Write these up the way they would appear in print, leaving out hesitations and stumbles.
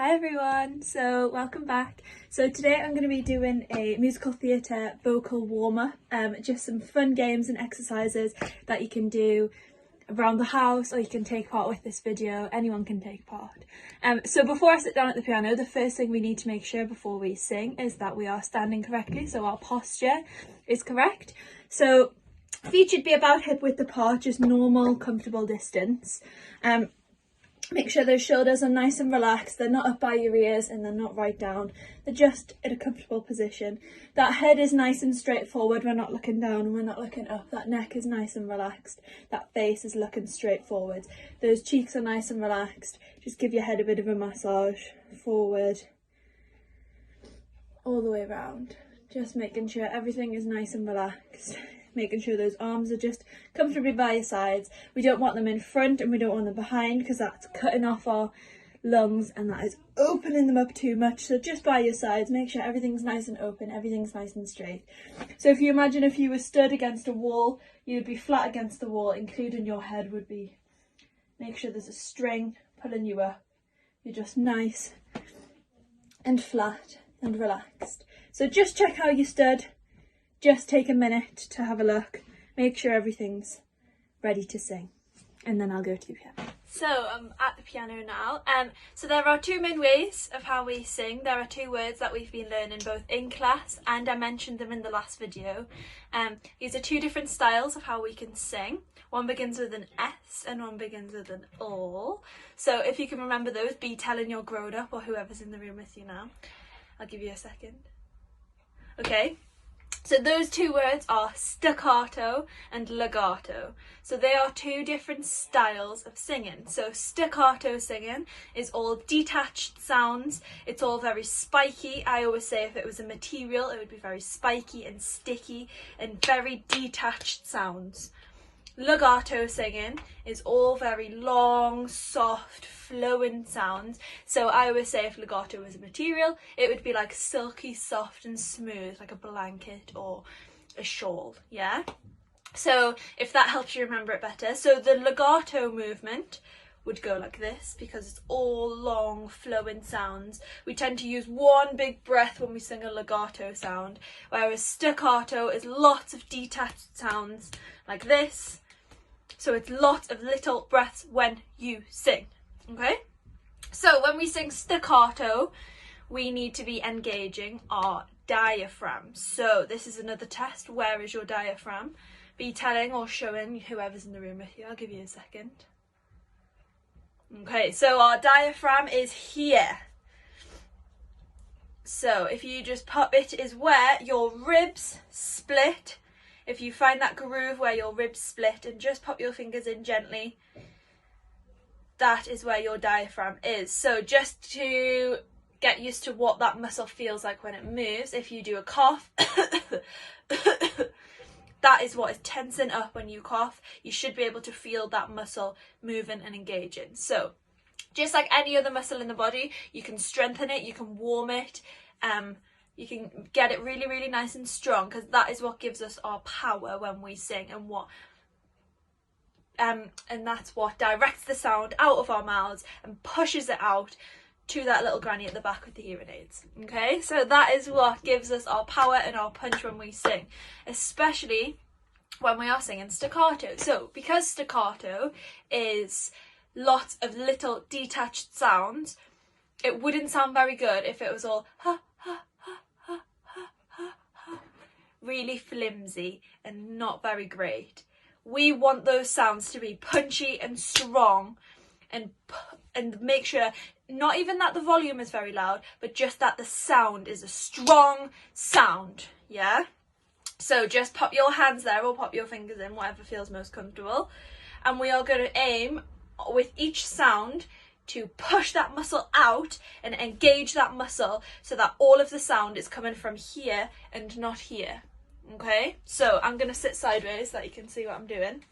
Hi everyone, so welcome back. So today I'm going to be doing a musical theatre vocal warm-up, just some fun games and exercises that you can do around the house, or you can take part with this video. Anyone can take part. So before I sit down at the piano, the first thing we need to make sure before we sing is that we are standing correctly, so our posture is correct. So feet should be about hip width apart, just normal, comfortable distance. Make sure those shoulders are nice and relaxed. They're not up by your ears and they're not right down. They're just in a comfortable position. That head is nice and straight forward. We're not looking down and we're not looking up. That neck is nice and relaxed. That face is looking straight forward. Those cheeks are nice and relaxed. Just give your head a bit of a massage forward, all the way around. Just making sure everything is nice and relaxed. Making sure those arms are just comfortably by your sides. We don't want them in front and we don't want them behind, because that's cutting off our lungs and that is opening them up too much. So just by your sides, make sure everything's nice and open, everything's nice and straight. So if you imagine if you were stood against a wall, you'd be flat against the wall, including your head would be. Make sure there's a string pulling you up. You're just nice and flat and relaxed. So just check how you stood. Just take a minute to have a look, make sure everything's ready to sing, and then I'll go to the piano. So I'm at the piano now. So there are two main ways of how we sing. There are two words that we've been learning both in class, and I mentioned them in the last video. These are two different styles of how we can sing. One begins with an S and one begins with an O. So if you can remember those, be telling your grown up or whoever's in the room with you now. I'll give you a second. Okay. So those two words are staccato and legato. So they are two different styles of singing. So staccato singing is all detached sounds. It's all very spiky. I always say if it was a material, it would be very spiky and sticky and very detached sounds. Legato singing is all very long, soft, flowing sounds. So I always say if legato was a material, it would be like silky, soft and smooth, like a blanket or a shawl, yeah? So if that helps you remember it better. So the legato movement would go like this, because it's all long, flowing sounds. We tend to use one big breath when we sing a legato sound, whereas staccato is lots of detached sounds like this. So it's lots of little breaths when you sing, okay? So when we sing staccato, we need to be engaging our diaphragm. So this is another test. Where is your diaphragm? Be telling or showing whoever's in the room with you. I'll give you a second. Okay, so our diaphragm is here. So if you just pop, it is where your ribs split. If you find that groove where your ribs split and just pop your fingers in gently, that is where your diaphragm is. So just to get used to what that muscle feels like when it moves, if you do a cough, that is what is tensing up when you cough. You should be able to feel that muscle moving and engaging. So just like any other muscle in the body, you can strengthen it, you can warm it, you can get it really, really nice and strong, because that is what gives us our power when we sing, and that's what directs the sound out of our mouths and pushes it out to that little granny at the back with the hearing aids. Okay, so that is what gives us our power and our punch when we sing, especially when we are singing staccato. So because staccato is lots of little detached sounds, it wouldn't sound very good if it was all ha, ha, ha, ha, ha, ha, ha, really flimsy and not very great. We want those sounds to be punchy and strong, and make sure not even that the volume is very loud, but just that the sound is a strong sound, yeah? So just pop your hands there or pop your fingers in, whatever feels most comfortable. And we are going to aim with each sound to push that muscle out and engage that muscle so that all of the sound is coming from here and not here. Okay, so I'm going to sit sideways so that you can see what I'm doing.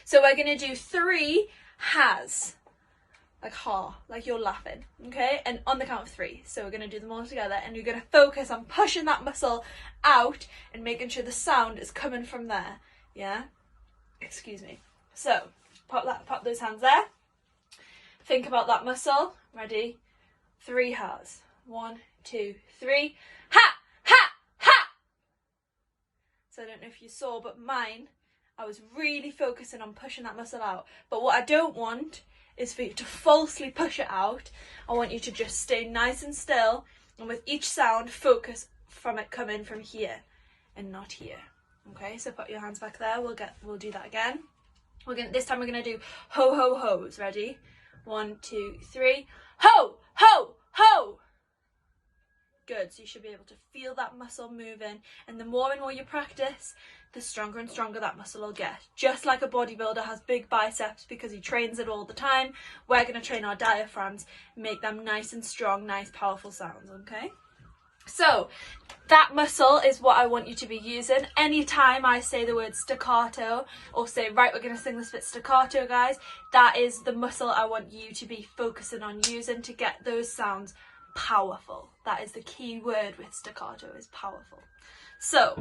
So we're going to do 3 has, like ha, like you're laughing, okay? And on the count of 3. So we're going to do them all together, and you're going to focus on pushing that muscle out and making sure the sound is coming from there, yeah? Excuse me. So pop those hands there. Think about that muscle. Ready? 3 ha's. 1, 2, 3. Ha! Ha! Ha! So I don't know if you saw, but mine, I was really focusing on pushing that muscle out. But what I don't want is for you to falsely push it out. I want you to just stay nice and still, and with each sound, focus from it coming from here and not here. Okay, so put your hands back there. We'll do that again. This time we're gonna do ho ho ho's. Ready? 1, 2, 3. Ho ho ho. Good. So you should be able to feel that muscle moving, and the more and more you practice, the stronger and stronger that muscle will get. Just like a bodybuilder has big biceps because he trains it all the time, we're gonna train our diaphragms, make them nice and strong, nice powerful sounds. Okay. So that muscle is what I want you to be using. Anytime I say the word staccato, or say, right, we're going to sing this bit staccato, guys, that is the muscle I want you to be focusing on using to get those sounds powerful. That is the key word with staccato, is powerful. So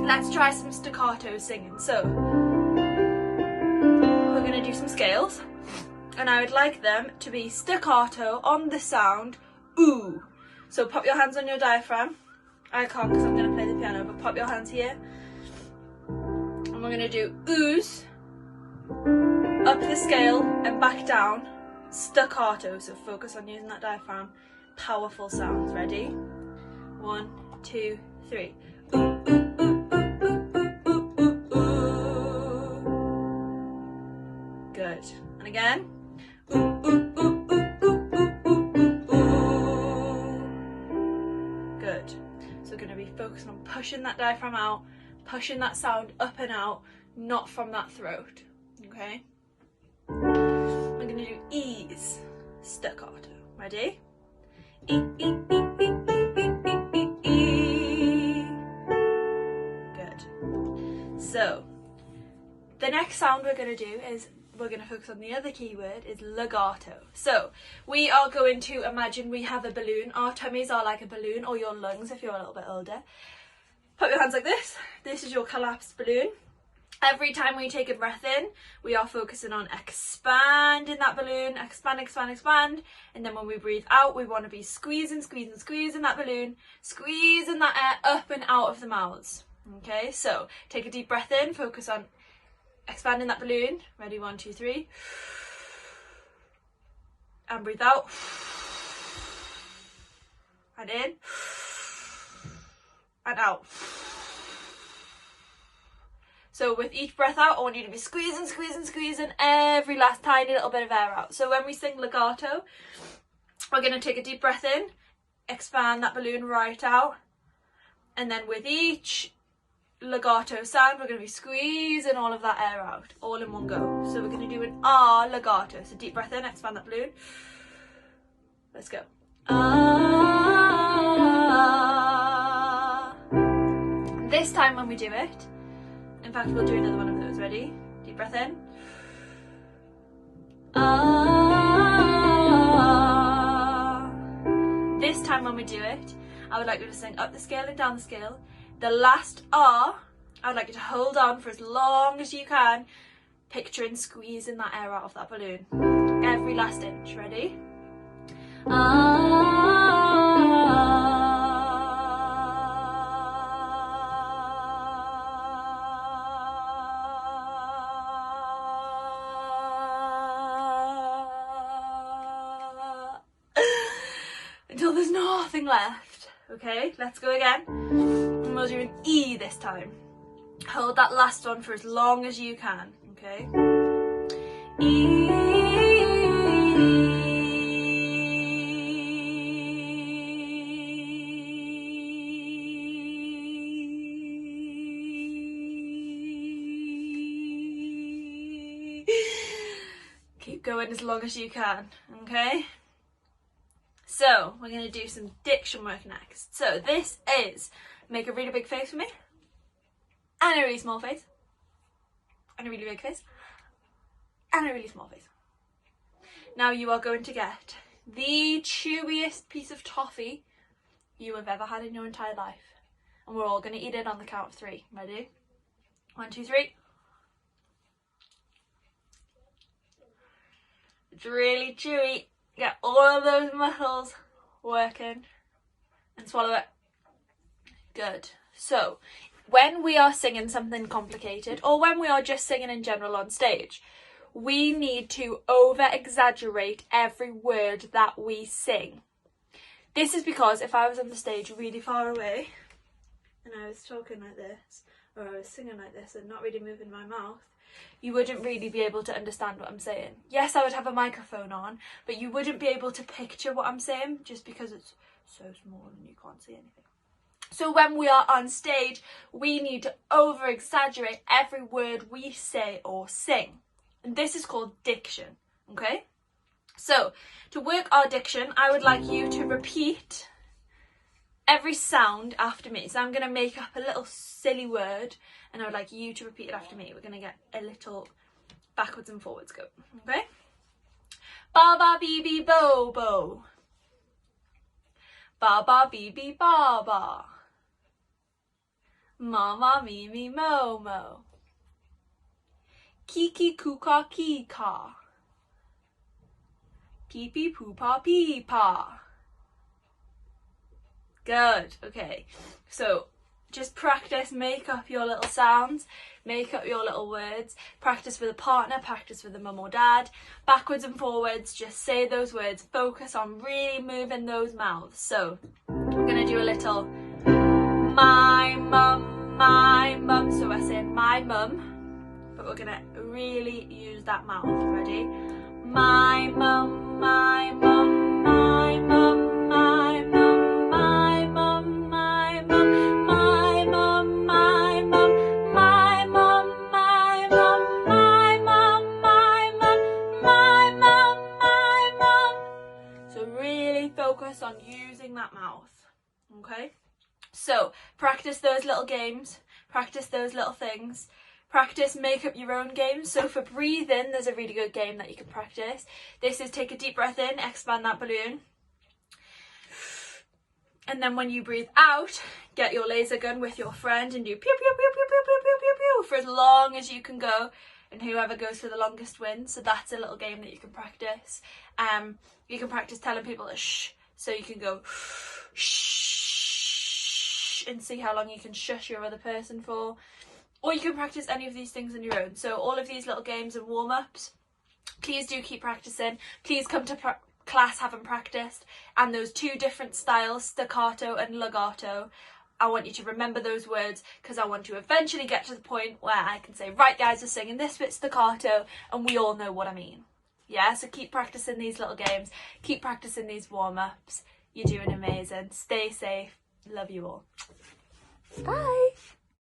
let's try some staccato singing. So we're going to do some scales, and I would like them to be staccato on the sound ooh. So pop your hands on your diaphragm. I can't because I'm going to play the piano, but pop your hands here. And we're going to do oohs, up the scale and back down, staccato. So focus on using that diaphragm. Powerful sounds. Ready? 1, 2, 3. Ooh, ooh, ooh, ooh, ooh, ooh, ooh. Good. And again. Ooh, ooh, ooh, ooh, ooh, ooh, ooh, ooh. Good. So we're going to be focusing on pushing that diaphragm out, pushing that sound up and out, not from that throat. Okay? We're going to do E's, staccato. Ready? E, E, E, E, E, E, E, E. Good. So the next sound we're going to do is, we're going to focus on the other keyword, is legato. So we are going to imagine we have a balloon. Our tummies are like a balloon, or your lungs if you're a little bit older. Put your hands like this. This is your collapsed balloon. Every time we take a breath in, we are focusing on expanding that balloon, expand, expand, expand. And then when we breathe out, we want to be squeezing, squeezing, squeezing that balloon, squeezing that air up and out of the mouths. Okay, so take a deep breath in, focus on expanding that balloon. Ready? 1, 2, 3. And breathe out. And in. And out. So with each breath out, I want you to be squeezing, squeezing, squeezing every last tiny little bit of air out. So when we sing legato, we're going to take a deep breath in, expand that balloon right out. And then with each legato sound, we're going to be squeezing all of that air out, all in one go. So we're going to do an ah legato. So deep breath in, expand that balloon. Let's go. Ah. This time when we do it, in fact, we'll do another one of those. Ready? Deep breath in. Ah. This time when we do it, I would like you to sing up the scale and down the scale. The last ah, I would like you to hold on for as long as you can, picturing squeezing that air out of that balloon. Every last inch. Ready? Ah. Until there's nothing left. Okay, let's go again. And we'll do an E this time. Hold that last one for as long as you can. Okay. E. Keep going as long as you can. Okay. So we're going to do some diction work next. So this is, make a really big face for me, and a really small face, and a really big face, and a really small face. Now you are going to get the chewiest piece of toffee you have ever had in your entire life. And we're all going to eat it on the count of 3. Ready? 1, 2, 3. It's really chewy. Get all of those muscles working and swallow it. Good. So, when we are singing something complicated, or when we are just singing in general on stage, we need to over-exaggerate every word that we sing. This is because if I was on the stage really far away, and I was talking like this, or I was singing like this and not really moving my mouth, you wouldn't really be able to understand what I'm saying. Yes, I would have a microphone on, but you wouldn't be able to picture what I'm saying just because it's so small and you can't see anything. So when we are on stage, we need to over-exaggerate every word we say or sing. And this is called diction, okay? So, to work our diction, I would like you to repeat every sound after me. So I'm going to make up a little silly word, and I would like you to repeat it after me. We're going to get a little backwards and forwards go, okay? Ba ba bee bee bo bo. Ba ba bee bee ba ba. Ma ma me me mo mo. Kiki kuka kika. Pee pee poo pa pee pa. Good, okay. So just practice, make up your little sounds, make up your little words, practice with a partner, practice with a mum or dad, backwards and forwards, just say those words, focus on really moving those mouths. So we're gonna do a little my mum, so we're saying my mum, but we're gonna really use that mouth. Ready? My mum, my mum, my mum, my mum, my mum, my mum, my mum, my mum, my mum, my mum, my mum, my mum, my mum, my mum. So really focus on using that mouth, okay? So practice those little games, practice those little things. Practice, make up your own games. So for breathing, there's a really good game that you can practice. This is take a deep breath in, expand that balloon. And then when you breathe out, get your laser gun with your friend and do pew, pew, pew, pew, pew, pew, pew, pew, pew for as long as you can go. And whoever goes for the longest wins. So that's a little game that you can practice. You can practice telling people to shh. So you can go shh and see how long you can shush your other person for. Or you can practice any of these things on your own. So all of these little games and warm-ups, please do keep practicing. Please come to class having practiced. And those two different styles, staccato and legato, I want you to remember those words because I want to eventually get to the point where I can say, right guys, we're singing this bit staccato and we all know what I mean. Yeah, so keep practicing these little games. Keep practicing these warm-ups. You're doing amazing. Stay safe. Love you all. Bye.